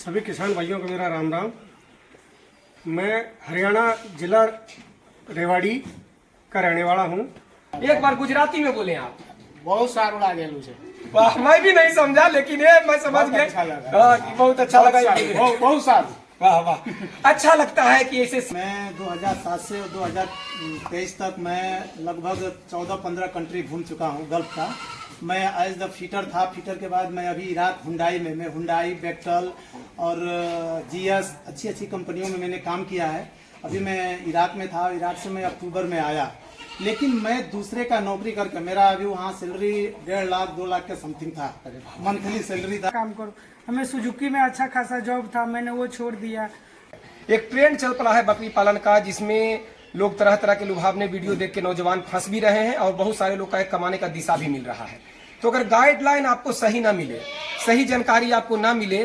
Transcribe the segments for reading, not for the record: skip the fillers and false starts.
सभी किसान भाइयों को मेरा राम राम। मैं हरियाणा जिला रेवाड़ी का रहने वाला हूँ। एक बार गुजराती में बोले आप। बहुत सारू लागेलू છે। वाह, मैं भी नहीं समझा लेकिन ये मैं समझ गया। बहुत अच्छा लगा। बहुत सारू। वाह वाह, अच्छा लगता है कि ऐसे। मैं 2007 से 2023 तक मैं लगभग 14-15 कंट्री घूम चुका हूँ गल्फ का। मैं एज द फीटर था। फीटर के बाद मैं अभी इराक हुंडई में, मैं हुंडई, बेक्टल और जीएस अच्छी कंपनियों में मैंने काम किया है। अभी मैं इराक में था। इराक से मैं अक्टूबर में आया, लेकिन मैं दूसरे का नौकरी करके, मेरा अभी वहाँ सैलरी 1.5 लाख 2 लाख के समथिंग था, मंथली सैलरी था। काम करो, हमें सुजुकी में अच्छा खासा जॉब था, मैंने वो छोड़ दिया। एक ट्रेंड चल पड़ा है बकरी पालन का, जिसमें लोग तरह तरह के लुभावने वीडियो देख के नौजवान फंस भी रहे हैं और बहुत सारे लोग का कमाने का दिशा भी मिल रहा है। तो अगर गाइडलाइन आपको सही ना मिले, सही जानकारी आपको ना मिले,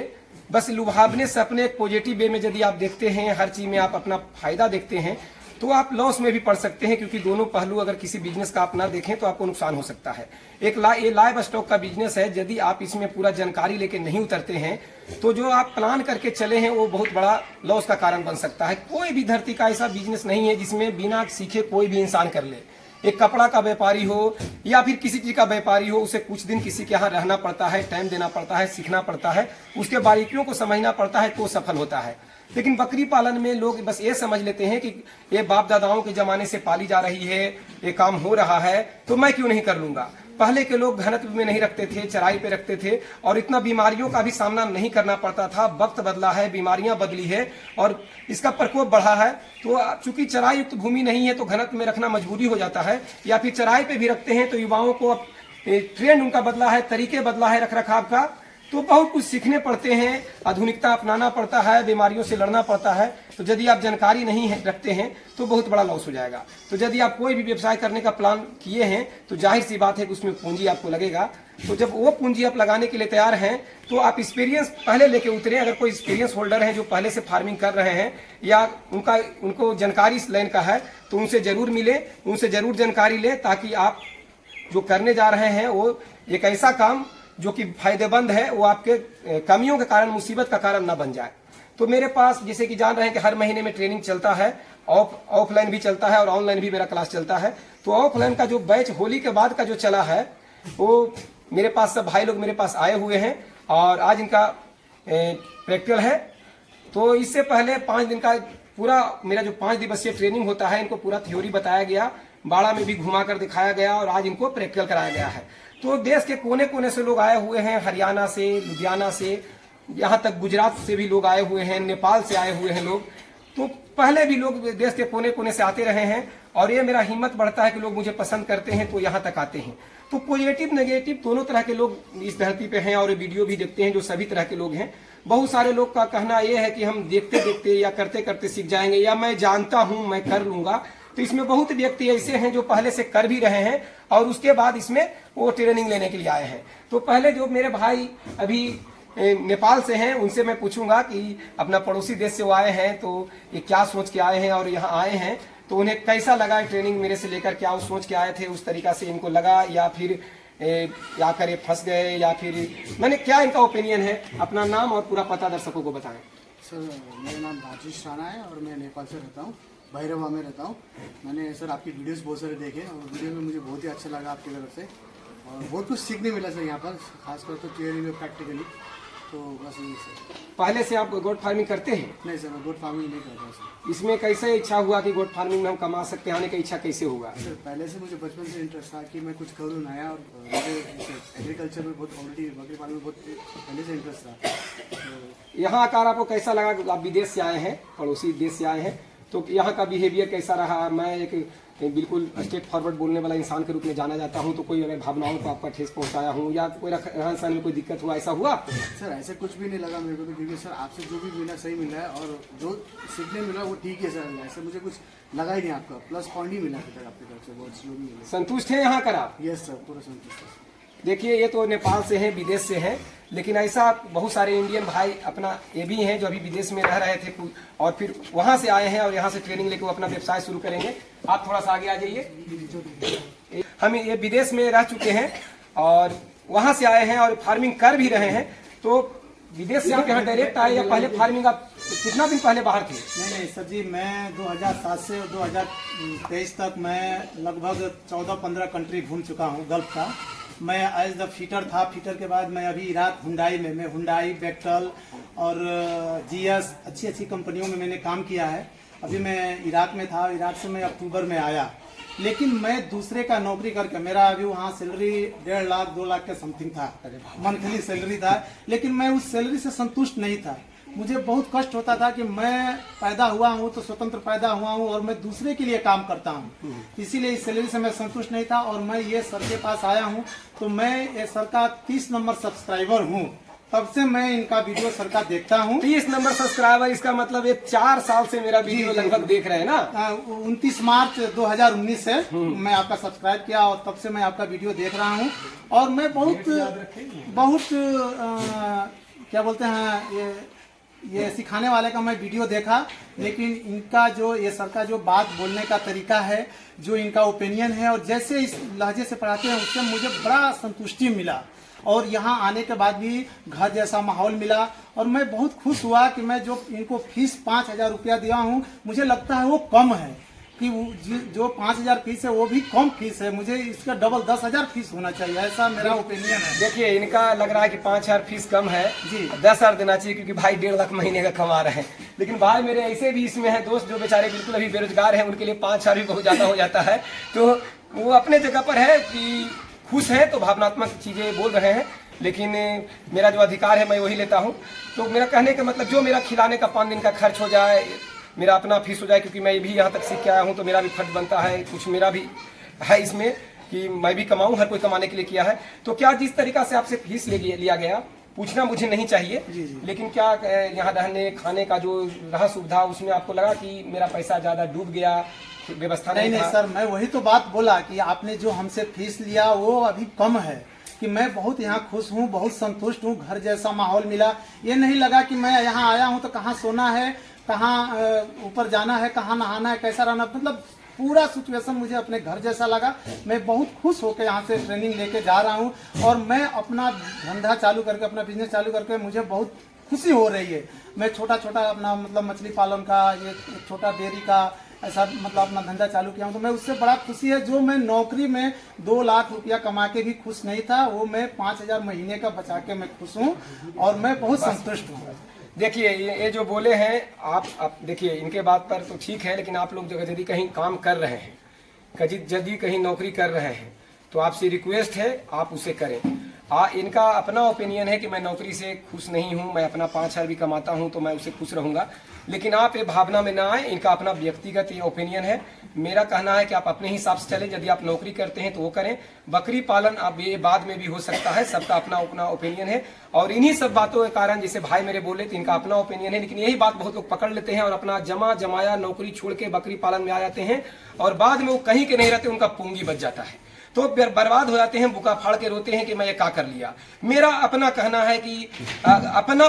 बस लुभावने से अपने एक पॉजिटिव वे में यदि आप देखते हैं, हर चीज में आप अपना फायदा देखते हैं, तो आप लॉस में भी पड़ सकते हैं। क्योंकि दोनों पहलू अगर किसी बिजनेस का आप ना देखें तो आपको नुकसान हो सकता है। ये लाइव स्टॉक का बिजनेस है। यदि आप इसमें पूरा जानकारी लेके नहीं उतरते हैं तो जो आप प्लान करके चले हैं वो बहुत बड़ा लॉस का कारण बन सकता है। कोई भी धरती का ऐसा बिजनेस नहीं है जिसमें बिना सीखे कोई भी इंसान कर ले। एक कपड़ा का व्यापारी हो या फिर किसी चीज का व्यापारी हो, उसे कुछ दिन किसी के यहाँ रहना पड़ता है, टाइम देना पड़ता है, सीखना पड़ता है, उसके बारीकियों को समझना पड़ता है, तो सफल होता है। लेकिन बकरी पालन में लोग बस ये समझ लेते हैं कि ये बाप दादाओं के जमाने से पाली जा रही है, ये काम हो रहा है तो मैं क्यों नहीं कर लूंगा। पहले के लोग घनत्व में नहीं रखते थे, चराई पे रखते थे और इतना बीमारियों का भी सामना नहीं करना पड़ता था। वक्त बदला है, बीमारियां बदली है और इसका प्रकोप बढ़ा है। तो चूंकि चराई युक्त भूमि नहीं है तो घनत्व में रखना मजबूरी हो जाता है, या फिर चराई पे भी रखते हैं तो युवाओं को अब ट्रेंड उनका बदला है, तरीके बदला है रख रखाव का, तो बहुत कुछ सीखने पड़ते हैं, आधुनिकता अपनाना पड़ता है, बीमारियों से लड़ना पड़ता है। तो यदि आप जानकारी नहीं रखते हैं तो बहुत बड़ा लॉस हो जाएगा। तो यदि आप कोई भी व्यवसाय करने का प्लान किए हैं तो जाहिर सी बात है कि उसमें पूंजी आपको लगेगा। तो जब वो पूंजी आप लगाने के लिए तैयार हैं तो आप एक्सपीरियंस पहले लेके उतरें। अगर कोई एक्सपीरियंस होल्डर है जो पहले से फार्मिंग कर रहे हैं या उनको जानकारी इस लाइन का है तो उनसे जरूर मिले, उनसे जरूर जानकारी लें, ताकि आप जो करने जा रहे हैं वो एक ऐसा काम जो कि फायदेमंद है, वो आपके कमियों के कारण, मुसीबत का कारण ना बन जाए। तो मेरे पास जैसे कि जान रहे हैं कि हर महीने में ट्रेनिंग चलता है, ऑफलाइन भी चलता है और ऑनलाइन भी मेरा क्लास चलता है। तो ऑफलाइन का जो बैच होली के बाद का जो चला है वो मेरे पास सब भाई लोग मेरे पास आए हुए हैं और आज इनका प्रैक्टिकल है। तो इससे पहले 5 दिन का पूरा मेरा जो 5 दिवसीय ट्रेनिंग होता है, इनको पूरा थ्योरी बताया गया, बाड़ा में भी घुमा कर दिखाया गया और आज इनको प्रैक्टिकल कराया गया है। तो देश के कोने कोने से लोग आए हुए हैं, हरियाणा से, लुधियाना से, यहाँ तक गुजरात से भी लोग आए हुए हैं, नेपाल से आए हुए हैं लोग। तो पहले भी लोग देश के कोने कोने से आते रहे हैं और ये मेरा हिम्मत बढ़ता है कि लोग मुझे पसंद करते हैं तो यहाँ तक आते हैं। तो पॉजिटिव नेगेटिव दोनों तरह के लोग इस धरती पे हैं और वीडियो भी देखते हैं जो सभी तरह के लोग हैं। बहुत सारे लोग का कहना यह है कि हम देखते देखते या करते करते सीख जाएंगे, या मैं जानता हूं मैं कर लूंगा। तो इसमें बहुत व्यक्ति ऐसे हैं जो पहले से कर भी रहे हैं और उसके बाद इसमें वो ट्रेनिंग लेने के लिए आए हैं। तो पहले जो मेरे भाई अभी नेपाल से हैं उनसे मैं पूछूंगा कि अपना पड़ोसी देश से वो आए हैं तो ये क्या सोच के आए हैं और यहाँ आए हैं तो उन्हें कैसा लगा ट्रेनिंग मेरे से लेकर, क्या वो सोच के आए थे उस तरीका से इनको लगा, या फिर या कर फंस गए, या फिर मैंने क्या इनका ओपिनियन है। अपना नाम और पूरा पता दर्शकों को बताएं। सर मेरा नाम राजेश राणा है और मैं नेपाल से रहता हूँ, भैरवा में रहता हूँ। मैंने सर आपकी वीडियोस बहुत सारे देखे और वीडियो में मुझे बहुत ही अच्छा लगा आपकी तरफ से और बहुत कुछ सीखने मिला सर यहाँ पर, खासकर तो थियरी में, प्रैक्टिकली। तो बस यही सर। पहले से आप गोट फार्मिंग करते हैं? नहीं सर, मैं गोट फार्मिंग नहीं करता सर। इसमें कैसे इच्छा हुआ कि गोट फार्मिंग में हम कमा सकते हैं, आने की इच्छा कैसे हुआ? सर पहले से मुझे बचपन से इंटरेस्ट था कि मैं कुछ करूँ नया, और मुझे एग्रीकल्चर में बहुत ऑलरेडी, बकरी पालन में बहुत पहले से इंटरेस्ट था। तो यहाँ आकर आपको कैसा लगा? आप विदेश से आए हैं, पड़ोसी देश से आए हैं, तो यहाँ का बिहेवियर कैसा रहा? मैं एक बिल्कुल स्ट्रेट फॉरवर्ड बोलने वाला इंसान के रूप में जाना जाता हूँ, तो कोई अगर भावनाओं को आपका ठेस पहुँचाया हूँ या कोई रहन सहन में कोई दिक्कत हुआ, ऐसा हुआ आपको? सर ऐसे कुछ भी नहीं लगा मेरे को, तो क्योंकि सर आपसे जो भी मिला सही मिला है और जो सीखने मिला वो ठीक है सर। ऐसे मुझे कुछ लगा ही नहीं, आपका प्लस पॉइंट ही मिला आपकी तरफ से, बहुत जो भी मिला। संतुष्ट है यहाँ कर आप? यस सर, पूरा संतुष्ट है। देखिए ये तो नेपाल से हैं, विदेश से हैं, लेकिन ऐसा बहुत सारे इंडियन भाई अपना ये भी हैं जो अभी विदेश में रह रहे थे और फिर वहां से आए हैं और यहाँ से ट्रेनिंग लेकर अपना व्यवसाय शुरू करेंगे। आप थोड़ा सा आगे आ जाइए। हम ये विदेश में रह चुके हैं और वहां से आए हैं और फार्मिंग कर भी रहे हैं। तो विदेश से आप यहाँ डायरेक्ट आए या पहले फार्मिंग आप कितना दिन पहले बाहर थे? नहीं सर जी, मैं 2007 से 2023 तक मैं लगभग 14-15 कंट्री घूम चुका हूँ गल्फ का। मैं एज द फीटर था, फीटर के बाद मैं अभी इराक हुंडई में, मैं हुंडई, बेक्टल और जीएस अच्छी कंपनियों में मैंने काम किया है। अभी मैं इराक में था, इराक से मैं अक्टूबर में आया, लेकिन मैं दूसरे का नौकरी करके, मेरा अभी वहाँ सैलरी 1.5 लाख 2 लाख के समथिंग था, मंथली सैलरी था, लेकिन मैं उस सैलरी से संतुष्ट नहीं था। मुझे बहुत कष्ट होता था कि मैं पैदा हुआ हूँ तो स्वतंत्र पैदा हुआ हूँ और मैं दूसरे के लिए काम करता हूँ, इसीलिए इस सैलरी से मैं संतुष्ट नहीं था। और मैं ये सर के पास आया हूँ, तो मैं ये सर का 30 नंबर सब्सक्राइबर हूँ, तब से मैं इनका वीडियो सर का देखता हूँ। 30 नंबर सब्सक्राइबर, इसका मतलब ये 4 साल से मेरा वीडियो लगभग देख रहे हैं ना। 29 मार्च 2019 से मैं आपका सब्सक्राइब किया और तब से मैं आपका वीडियो देख रहा हूँ। और मैं बहुत क्या बोलते हैं, ये सिखाने वाले का मैं वीडियो देखा, लेकिन इनका जो ये सर का जो बात बोलने का तरीका है, जो इनका ओपिनियन है और जैसे इस लहजे से पढ़ाते हैं, उससे मुझे बड़ा संतुष्टि मिला। और यहाँ आने के बाद भी घर जैसा माहौल मिला और मैं बहुत खुश हुआ कि मैं जो इनको फीस 5,000 रुपया दिया हूँ, मुझे लगता है वो कम है, कि जो 5,000 फीस है वो भी कम फीस है, मुझे इसका डबल 10,000 फीस होना चाहिए, ऐसा मेरा ओपिनियन है। देखिए, इनका लग रहा है कि 5,000 फीस कम है जी, 10,000 देना चाहिए, क्योंकि भाई 1.5 लाख महीने का कमा रहे हैं। लेकिन भाई मेरे ऐसे भी इसमें हैं दोस्त जो बेचारे बिल्कुल अभी बेरोजगार हैं, उनके लिए 5,000 भी बहुत ज्यादा हो जाता है। तो वो अपने जगह पर है कि खुश है, तो भावनात्मक चीजें बोल रहे हैं, लेकिन मेरा जो अधिकार है मैं वही लेता हूँ। तो मेरा कहने का मतलब, जो मेरा खिलाने का 5 दिन का खर्च हो जाए, मेरा अपना फीस हो जाए, क्योंकि मैं भी यहाँ तक सीख के आया हूँ, तो मेरा भी फर्ज बनता है, कुछ मेरा भी है इसमें कि मैं भी कमाऊँ, हर कोई कमाने के लिए किया है। तो क्या जिस तरीका से आपसे फीस लिया गया, पूछना मुझे नहीं चाहिए, लेकिन क्या यहाँ रहने खाने का जो रहा सुविधा, उसमें आपको लगा कि मेरा पैसा ज्यादा डूब गया, व्यवस्था नहीं सर, मैं वही तो बात बोला कि आपने जो हमसे फीस लिया वो अभी कम है, कि मैं बहुत यहाँ खुश हूँ, बहुत संतुष्ट हूँ, घर जैसा माहौल मिला। ये नहीं लगा कि मैं यहाँ आया हूँ तो कहाँ सोना है, कहाँ ऊपर जाना है, कहाँ नहाना है, कैसा रहना, मतलब पूरा सिचुएशन मुझे अपने घर जैसा लगा। मैं बहुत खुश होकर यहाँ से ट्रेनिंग लेके जा रहा हूँ और मैं अपना धंधा चालू करके, अपना बिजनेस चालू करके मुझे बहुत खुशी हो रही है। मैं छोटा अपना मतलब मछली पालन का, ये छोटा डेयरी का ऐसा मतलब अपना धंधा चालू किया हूँ, तो मैं उससे बड़ा खुशी है। जो मैं नौकरी में 2 लाख रुपया कमा के भी खुश नहीं था, वो मैं 5,000 महीने का बचा के मैं खुश हूँ और मैं बहुत संतुष्ट हूँ। देखिए, ये जो बोले हैं आप देखिए, इनके बात पर तो ठीक है, लेकिन आप लोग यदि कहीं काम कर रहे हैं, यदि कहीं नौकरी कर रहे हैं, तो आपसे रिक्वेस्ट है आप उसे करें। इनका अपना ओपिनियन है कि मैं नौकरी से खुश नहीं हूं, मैं अपना 5,000 भी कमाता हूं तो मैं उससे खुश रहूंगा, लेकिन आप ये भावना में ना आए। इनका अपना व्यक्तिगत ये ओपिनियन है। मेरा कहना है कि आप अपने हिसाब से चलें। यदि आप नौकरी करते हैं तो वो करें, बकरी पालन अब ये बाद में भी हो सकता है, सबका अपना अपना ओपिनियन है। और इन्हीं सब बातों के कारण, जैसे भाई मेरे बोले, तो इनका अपना ओपिनियन है, लेकिन यही बात बहुत लोग पकड़ लेते हैं और अपना जमाया नौकरी छोड़ के बकरी पालन में आ जाते हैं और बाद में वो कहीं के नहीं रहते, उनका पूंजी बच जाता है, तो बर्बाद हो जाते हैं, बुका फाड़ के रोते हैं कि मैं ये क्या कर लिया। मेरा अपना कहना है कि अपना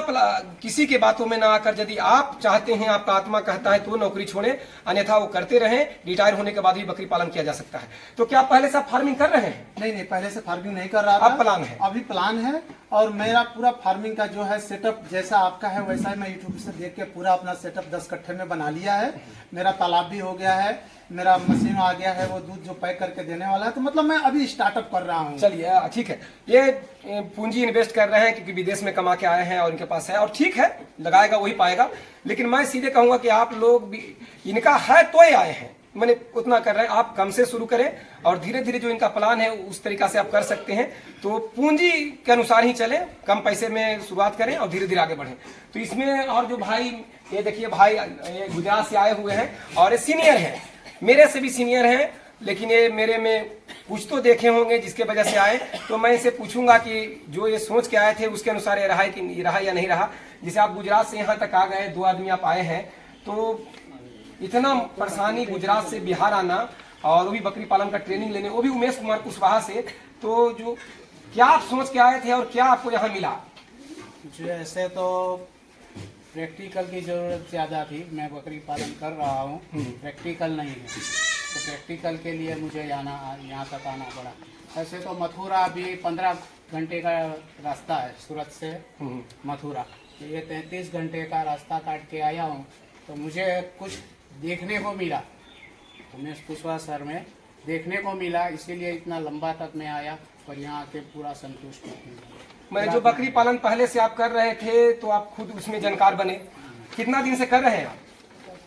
किसी के बातों में ना आकर, यदि आप चाहते हैं, आपका आत्मा कहता है, तो नौकरी छोड़ें, अन्यथा वो करते रहें। रिटायर होने के बाद भी बकरी पालन किया जा सकता है। तो क्या पहले से आप फार्मिंग कर रहे हैं? नहीं, पहले से फार्मिंग नहीं कर रहा था। अब प्लान है? अभी प्लान है और मेरा पूरा फार्मिंग का जो है सेटअप जैसा आपका है वैसा ही मैं यूट्यूब से देख के पूरा अपना सेटअप 10 कट्ठे में बना लिया है। मेरा तालाब भी हो गया है, मेरा मशीन आ गया है, वो दूध जो पैक करके देने वाला है, तो मतलब मैं अभी स्टार्टअप कर रहा हूँ। चलिए ठीक है, ये पूंजी इन्वेस्ट कर रहे हैं क्योंकि विदेश में कमा के आए हैं और इनके पास है, और ठीक है, लगाएगा वही पाएगा। लेकिन मैं सीधे कहूंगा कि आप लोग भी, इनका है तो ही आए हैं, मैंने उतना कर रहे हैं, आप कम से शुरू करें और धीरे धीरे जो इनका प्लान है उस तरीका से आप कर सकते हैं। तो पूंजी के अनुसार ही चलें, कम पैसे में शुरुआत करें और धीरे धीरे आगे बढ़ें। तो इसमें और जो भाई, ये देखिए भाई ये गुजरात से आए हुए हैं और ये सीनियर हैं, मेरे से भी सीनियर हैं, लेकिन ये मेरे में कुछ तो देखे होंगे जिसके वजह से आए। तो मैं इसे पूछूंगा कि जो ये सोच के आए थे उसके अनुसार ये रहा है कि रहा या नहीं रहा। जैसे आप गुजरात से यहाँ तक आ गए, 2 आदमी आप आए हैं, तो इतना परेशानी गुजरात से बिहार आना और वो भी बकरी पालन का ट्रेनिंग लेने, वो भी उमेश कुमार कुशवाहा से, तो जो क्या आप सोच के आए थे और क्या आपको यहाँ मिला? मुझे ऐसे तो प्रैक्टिकल की ज़रूरत ज़्यादा थी, मैं बकरी पालन कर रहा हूँ, प्रैक्टिकल नहीं है, तो प्रैक्टिकल के लिए मुझे यहाँ तक आना पड़ा। ऐसे तो मथुरा भी 15 घंटे का रास्ता है सूरत से मथुरा। तो ये 33 घंटे का रास्ता काट के आया हूँ, तो मुझे कुछ देखने को मिला, उमेश कुशवाहा सर में देखने को मिला, इसीलिए इतना लंबा तक मैं आया और यहाँ आके पूरा संतुष्ट हूँ। मैं जो बकरी पालन पहले से आप कर रहे थे तो आप खुद उसमें जानकार बने, कितना दिन से कर रहे हैं आप?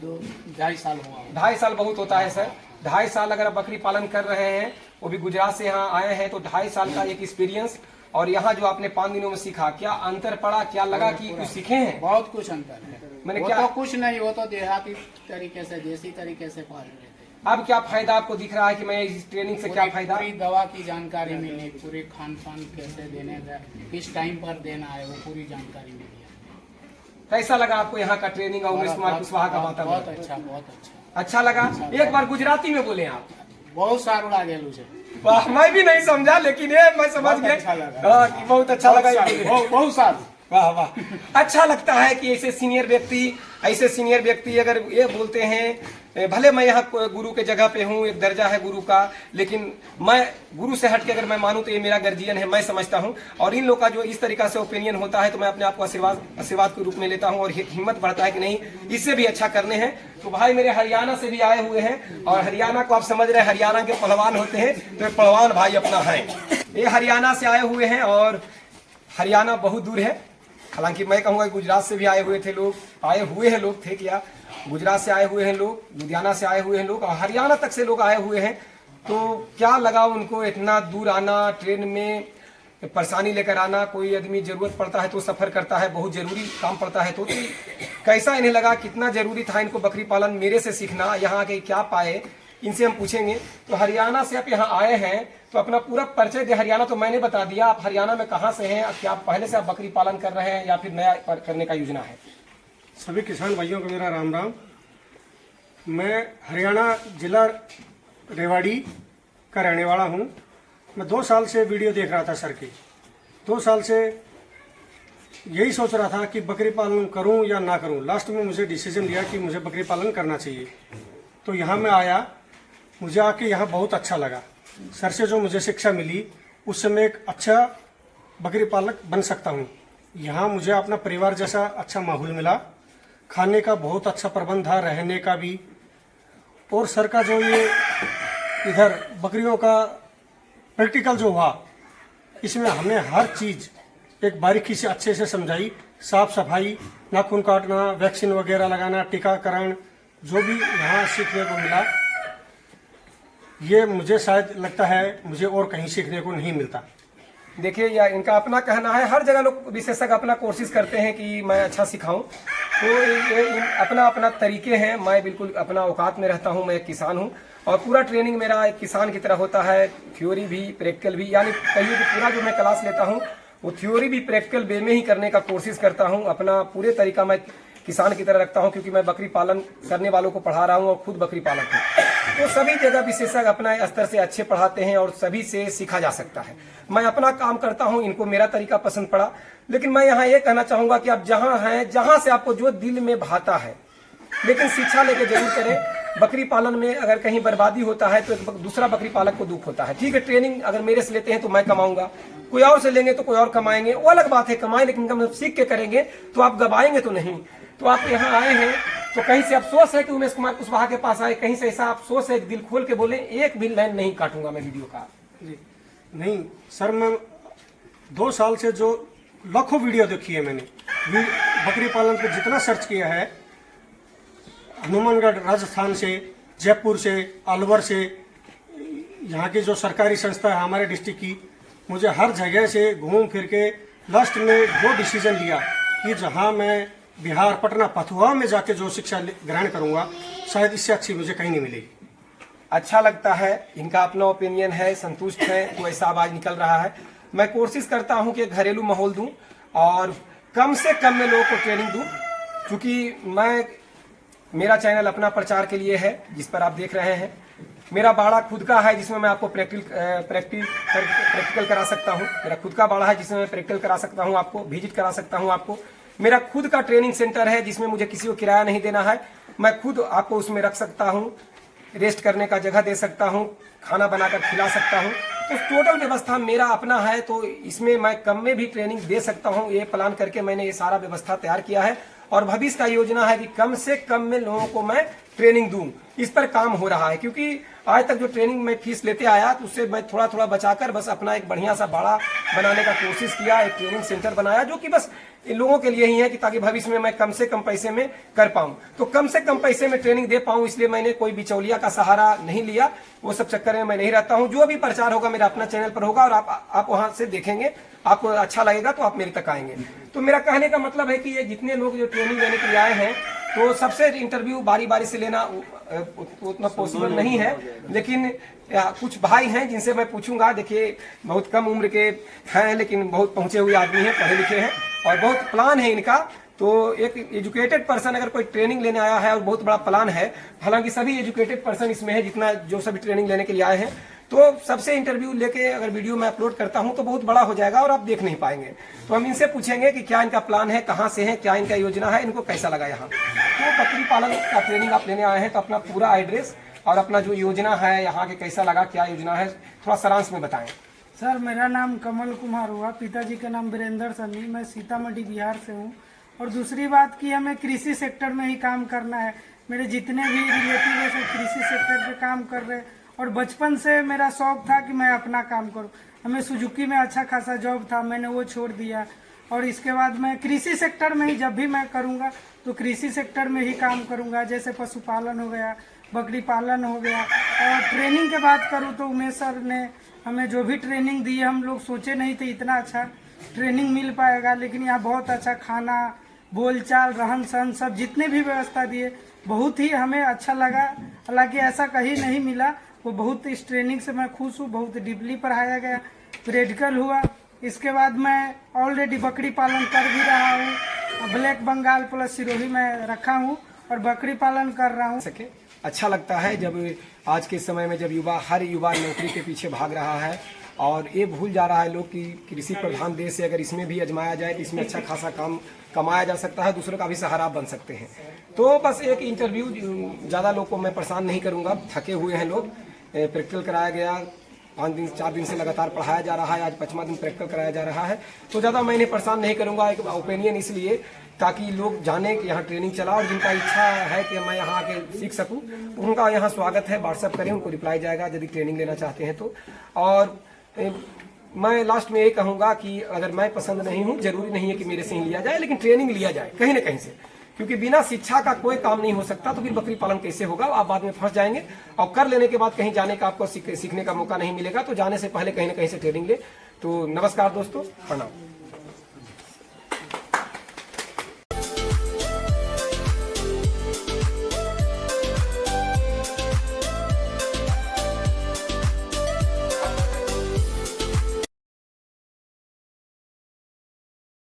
2.5 साल हुआ। 2.5 साल बहुत होता है सर। 2.5 साल अगर आप बकरी पालन कर रहे हैं, वो भी गुजरात से यहाँ आए हैं, तो 2.5 साल का एक एक्सपीरियंस, और यहाँ जो आपने 5 दिनों में सीखा, क्या अंतर पड़ा, क्या लगा कि कुछ सीखे हैं? बहुत कुछ अंतर है। मैंने वो क्या तो कुछ नहीं, वो तो देहाती तरीके से, देसी तरीके से पाल रहे थे। अब क्या फायदा आपको दिख रहा है कि मैं इस ट्रेनिंग से क्या फायदा? पूरी दवा की जानकारी मिली, पूरी खान पान कैसे देने का, किस टाइम पर देना है, वो पूरी जानकारी मिली। कैसा लगा आपको यहाँ का ट्रेनिंग और उमेश कुमार कुशवाहा का बहुत वातावरण? अच्छा, बहुत अच्छा। अच्छा लगा? एक बार गुजराती में बोले आप। बहुत सारू लागे मुझे। वाह, मैं भी नहीं समझा, लेकिन ये मैं समझ बहुत गया अच्छा लगा। हाँ, कि बहुत अच्छा लगा ये। बहुत सारू। वाह वाह, अच्छा लगता है कि ऐसे सीनियर व्यक्ति अगर ये बोलते हैं, भले मैं यहाँ गुरु के जगह पे हूँ, एक दर्जा है गुरु का, लेकिन मैं गुरु से हट के अगर मैं मानूं तो ये मेरा गार्जियन है, मैं समझता हूँ। और इन लोग का जो इस तरीका से ओपिनियन होता है, तो मैं अपने आप को आशीर्वाद के रूप में लेता हूँ, और हिम्मत बढ़ता है कि नहीं, इससे भी अच्छा करने हैं। तो भाई मेरे हरियाणा से भी आए हुए हैं, और हरियाणा को आप समझ रहे हैं, हरियाणा के पहलवान होते हैं, तो ये पहलवान भाई अपना है। ये हरियाणा से आए हुए हैं, और हरियाणा बहुत दूर है। हालांकि मैं कहूँगा गुजरात से भी आए हुए हैं लोग थे क्या, गुजरात से आए हुए हैं लोग, लुधियाना से आए हुए हैं लोग, और हरियाणा तक से लोग आए हुए हैं। तो क्या लगा उनको इतना दूर आना, ट्रेन में परेशानी लेकर आना? कोई आदमी जरूरत पड़ता है तो सफर करता है, बहुत जरूरी काम पड़ता है तो कैसा इन्हें लगा, कितना जरूरी था इनको बकरी पालन मेरे से सीखना, यहाँ के क्या पाए, इनसे हम पूछेंगे। तो हरियाणा से आप यहाँ आए हैं, तो अपना पूरा परिचय दे। हरियाणा तो मैंने बता दिया, आप हरियाणा में कहाँ से हैं? क्या पहले से आप बकरी पालन कर रहे हैं या फिर नया करने का योजना है? सभी किसान भाइयों को मेरा राम राम। मैं हरियाणा जिला रेवाड़ी का रहने वाला हूँ। मैं 2 साल से वीडियो देख रहा था सर की। 2 साल से यही सोच रहा था कि बकरी पालन करूँ या ना करूँ। लास्ट में मुझे डिसीजन लिया कि मुझे बकरी पालन करना चाहिए। तो यहाँ मैं आया, मुझे आके यहाँ बहुत अच्छा लगा। सर से जो मुझे शिक्षा मिली, उससे मैं एक अच्छा बकरी पालक बन सकता हूँ। यहाँ मुझे अपना परिवार जैसा अच्छा माहौल मिला, खाने का बहुत अच्छा प्रबंध था, रहने का भी। और सर का जो ये इधर बकरियों का प्रैक्टिकल जो हुआ, इसमें हमें हर चीज़ एक बारीकी से अच्छे से समझाई। साफ सफाई, नाखून काटना, वैक्सीन वगैरह लगाना, टीकाकरण, जो भी यहाँ सीखने को मिला, ये मुझे शायद लगता है मुझे और कहीं सीखने को नहीं मिलता। देखिए, या इनका अपना कहना है, हर जगह लोग विशेषज्ञ अपना कोशिश करते हैं कि मैं अच्छा सिखाऊं, तो ये अपना अपना तरीके हैं। मैं बिल्कुल अपना औकात में रहता हूं, मैं एक किसान हूं, और पूरा ट्रेनिंग मेरा एक किसान की तरह होता है, थ्योरी भी प्रैक्टिकल भी, यानी कहिए कि पूरा जो मैं क्लास लेता हूं वो थ्योरी भी प्रैक्टिकल वे में ही करने का कोशिश करता हूं। अपना पूरे तरीका मैं किसान की तरह रखता हूं, क्योंकि मैं बकरी पालन करने वालों को पढ़ा रहा हूं और खुद बकरी पालक हूं। तो सभी जगह विशेषज्ञ अपना स्तर से अच्छे पढ़ाते हैं और सभी से सीखा जा सकता है। मैं अपना काम करता हूं, इनको मेरा तरीका पसंद पड़ा। लेकिन मैं यहाँ ये कहना चाहूंगा कि आप जहां हैं, जहां से आपको जो दिल में भाता है, लेकिन शिक्षा लेके जरूर करें। बकरी पालन में अगर कहीं बर्बादी होता है तो एक दूसरा बकरी पालक को दुख होता है। ठीक है, ट्रेनिंग अगर मेरे से लेते हैं तो मैं कमाऊंगा, कोई और से लेंगे तो कोई और कमाएंगे, वो अलग बात है, कमाएं, लेकिन कम सीख के करेंगे तो आप गवाएंगे तो नहीं। तो आप यहाँ आए हैं तो कहीं से अफसोस है कि उमेश कुमार कुशवाहा के पास आए, कहीं से ऐसा अफसोस है, दिल खोल के बोले, एक भी लाइन नहीं काटूंगा मैं वीडियो का। जी नहीं सर, मैं 2 साल से जो लाखों वीडियो देखी है मैंने, बकरी पालन पे जितना सर्च किया है, हनुमानगढ़ राजस्थान से, जयपुर से, अलवर से, यहाँ की जो सरकारी संस्था है हमारे डिस्ट्रिक्ट की, मुझे हर जगह से घूम फिर के लास्ट में वो डिसीजन लिया कि जहाँ मैं बिहार पटना पथुआ में जाके जो शिक्षा ग्रहण करूँगा, शायद इससे अच्छी मुझे कहीं नहीं मिलेगी। अच्छा लगता है, इनका अपना ओपिनियन है, संतुष्ट है, तो ऐसा आवाज निकल रहा है। मैं कोशिश करता हूं कि घरेलू माहौल दूं और कम से कम में लोगों को ट्रेनिंग दूं, क्योंकि मेरा चैनल अपना प्रचार के लिए है, जिस पर आप देख रहे हैं। मेरा बाड़ा खुद का है, जिसमें मैं आपको प्रैक्टिकल करा सकता हूं। मेरा खुद का बाड़ा है जिसमें मैं प्रैक्टिकल करा सकता हूं, आपको विजिट करा सकता हूं। आपको मेरा खुद का ट्रेनिंग सेंटर है, जिसमें मुझे किसी को किराया नहीं देना है। मैं खुद आपको उसमें रख सकता हूं, रेस्ट करने का जगह दे सकता हूं, खाना बनाकर खिला सकता हूं। तो टोटल व्यवस्था मेरा अपना है, तो इसमें मैं कम में भी ट्रेनिंग दे सकता हूँ। ये प्लान करके मैंने ये सारा व्यवस्था तैयार किया है और भविष्य का योजना है कि कम से कम में लोगों को मैं ट्रेनिंग दूं। इस पर काम हो रहा है, क्योंकि आज तक जो ट्रेनिंग में फीस लेते आया तो उससे मैं थोड़ा थोड़ा बचाकर बस अपना एक बढ़िया सा बाड़ा बनाने का कोशिश किया, एक ट्रेनिंग सेंटर बनाया जो कि बस इन लोगों के लिए ही है कि ताकि भविष्य में मैं कम से कम पैसे में कर पाऊं। तो कम से कम पैसे में ट्रेनिंग दे पाऊं, इसलिए मैंने कोई बिचौलिया का सहारा नहीं लिया। वो सब चक्कर में मैं नहीं रहता हूं। जो भी प्रचार होगा मेरा अपना चैनल पर होगा और आप वहां से देखेंगे, आपको अच्छा लगेगा तो आप मेरे तक आएंगे। तो मेरा कहने का मतलब है कि ये जितने लोग जो ट्रेनिंग लेने के लिए आए हैं, तो सबसे इंटरव्यू बारी बारी से लेना उतना पॉसिबल नहीं है, लेकिन कुछ भाई हैं जिनसे मैं पूछूंगा। देखिए बहुत कम उम्र के हैं, लेकिन बहुत पहुंचे हुए आदमी हैं, पढ़े लिखे हैं और बहुत प्लान है इनका। तो एक एजुकेटेड पर्सन अगर कोई ट्रेनिंग लेने आया है और बहुत बड़ा प्लान है, हालांकि सभी एजुकेटेड पर्सन इसमें है जितना जो सभी ट्रेनिंग लेने के लिए आए हैं, तो सबसे इंटरव्यू लेके अगर वीडियो में अपलोड करता हूं तो बहुत बड़ा हो जाएगा और आप देख नहीं पाएंगे। तो हम इनसे पूछेंगे कि क्या इनका प्लान है, कहां से है, क्या इनका योजना है, इनको कैसा लगा यहाँ। तो बकरी पालन का ट्रेनिंग आप लेने आए हैं तो अपना पूरा एड्रेस और अपना जो योजना है यहाँ के कैसा लगा, क्या योजना है, थोड़ा सारांश में बताएं। सर मेरा नाम कमल कुमार हुआ, पिताजी का नाम वीरेंद्र सन्नी, मैं सीतामढ़ी बिहार से हूँ। और दूसरी बात कि हमें कृषि सेक्टर में ही काम करना है। मेरे जितने भी रिलेटिव है सब कृषि सेक्टर पे काम कर रहे हैं और बचपन से मेरा शौक था कि मैं अपना काम करूं। हमें सुजुकी में अच्छा खासा जॉब था, मैंने वो छोड़ दिया और इसके बाद मैं कृषि सेक्टर में ही जब भी मैं करूंगा तो कृषि सेक्टर में ही काम करूंगा। जैसे पशुपालन हो गया, बकरी पालन हो गया। और ट्रेनिंग के बात करूं तो उमेश सर ने हमें जो भी ट्रेनिंग दी है, हम लोग सोचे नहीं थे इतना अच्छा ट्रेनिंग मिल पाएगा, लेकिन यहाँ बहुत अच्छा खाना, बोलचाल, रहन सहन सब जितने भी व्यवस्था दिए बहुत ही हमें अच्छा लगा। हालांकि ऐसा कहीं नहीं मिला, वो बहुत इस ट्रेनिंग से मैं खुश हूँ। बहुत डीपली पढ़ाया गया, प्रैक्टिकल हुआ। इसके बाद मैं ऑलरेडी बकरी पालन कर भी रहा हूँ, ब्लैक बंगाल प्लस सिरोही में रखा हूँ और बकरी पालन कर रहा हूँ। अच्छा लगता है जब आज के समय में जब हर युवा नौकरी के पीछे भाग रहा है और ये भूल जा रहा है लोग कि कृषि प्रधान देश है, अगर इसमें भी आजमाया जाए तो इसमें अच्छा खासा काम कमाया जा सकता है, दूसरों का भी सहारा बन सकते हैं। तो बस एक इंटरव्यू, ज़्यादा लोग को मैं परेशान नहीं करूँगा, थके हुए हैं लोग। प्रैक्टिकल कराया गया, 4 दिन से लगातार पढ़ाया जा रहा है, आज 5वां दिन प्रैक्टिकल कराया जा रहा है, तो ज़्यादा मैं इन्हें परेशान नहीं करूँगा। एक ओपिनियन इसलिए ताकि लोग जाने कि यहाँ ट्रेनिंग चला और जिनका इच्छा है कि मैं यहाँ आके सीख सकूँ, उनका यहाँ स्वागत है। व्हाट्सएप करें, उनको रिप्लाई जाएगा यदि ट्रेनिंग लेना चाहते हैं तो। और मैं लास्ट में ये कहूँगा कि अगर मैं पसंद नहीं हूँ, जरूरी नहीं है कि मेरे से ही लिया जाए, लेकिन ट्रेनिंग लिया जाए कहीं ना कहीं से, क्योंकि बिना शिक्षा का कोई काम नहीं हो सकता। तो फिर बकरी पालन कैसे होगा, आप बाद में फंस जाएंगे और कर लेने के बाद कहीं जाने का आपको सीखने का मौका नहीं मिलेगा। तो जाने से पहले कहीं ना कहीं से ट्रेनिंग ले। तो नमस्कार दोस्तों, प्रणाम।